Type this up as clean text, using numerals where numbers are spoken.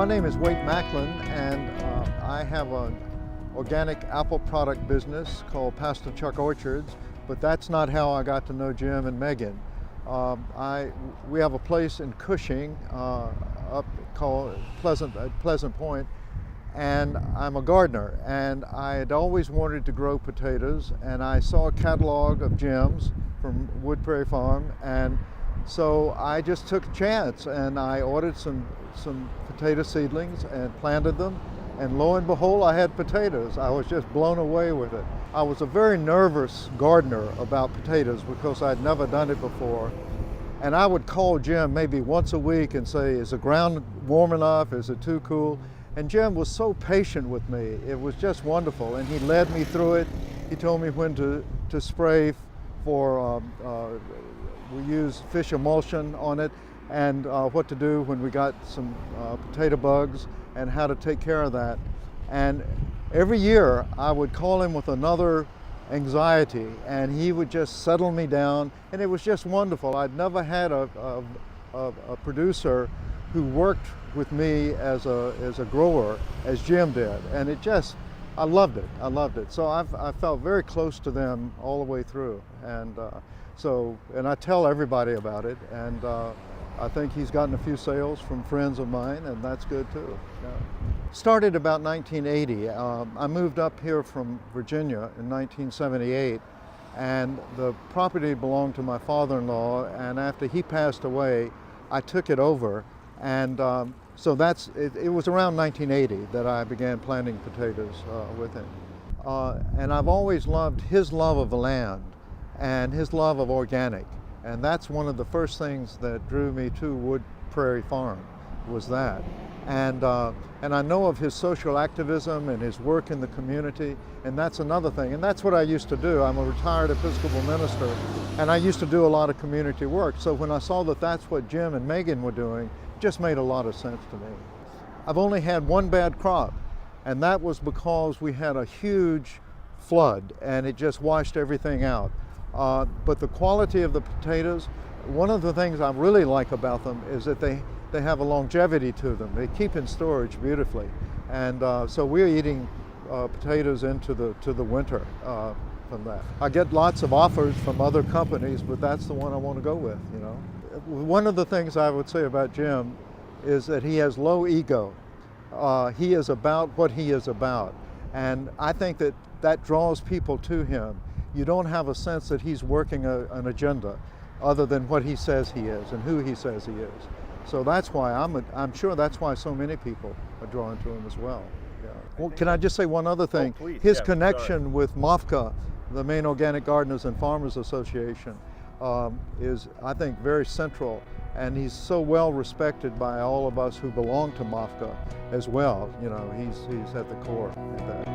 My name is Waite Maclin, and I have an organic apple product business called Pastor Chuck Orchards, but that's not how I got to know Jim and Megan. We have a place in Cushing up called Pleasant Point, and I'm a gardener, and I had always wanted to grow potatoes, and I saw a catalog of Jim's from Wood Prairie Farm, and so I just took a chance and I ordered some potato seedlings and planted them, and lo and behold, I had potatoes. I was just blown away with it. I was a very nervous gardener about potatoes because I'd never done it before. And I would call Jim maybe once a week and say, is the ground warm enough? Is it too cool? And Jim was so patient with me. It was just wonderful. And he led me through it. He told me when to spray for, we use fish emulsion on it, and what to do when we got some potato bugs and how to take care of that. And every year I would call him with another anxiety, and he would just settle me down, and it was just wonderful. I'd never had a producer who worked with me as a grower as Jim did, and I loved it. I loved it. So I felt very close to them all the way through, and I tell everybody about it, and I think he's gotten a few sales from friends of mine, and that's good too. Yeah. Started about 1980. I moved up here from Virginia in 1978, and the property belonged to my father-in-law, and after he passed away, I took it over, and so it was around 1980 that I began planting potatoes with him. And I've always loved his love of the land and his love of organic. And that's one of the first things that drew me to Wood Prairie Farm, was that. And I know of his social activism and his work in the community, and that's another thing. And that's what I used to do. I'm a retired Episcopal minister, and I used to do a lot of community work. So when I saw that that's what Jim and Megan were doing, it just made a lot of sense to me. I've only had one bad crop, and that was because we had a huge flood, and it just washed everything out. But the quality of the potatoes, one of the things I really like about them is that they have a longevity to them. They keep in storage beautifully. And so we're eating potatoes into the winter from that. I get lots of offers from other companies, but that's the one I want to go with, you know. One of the things I would say about Jim is that he has low ego. He is about what he is about. And I think that draws people to him. You don't have a sense that he's working an agenda other than what he says he is and who he says he is. So that's why I'm sure that's why so many people are drawn to him as well. Yeah. Well, can I just say one other thing? Oh, please. His Yeah, connection with MOFCA, the Maine Organic Gardeners and Farmers Association, is, I think, very central, and he's so well respected by all of us who belong to MOFCA as well. You know, he's at the core of that.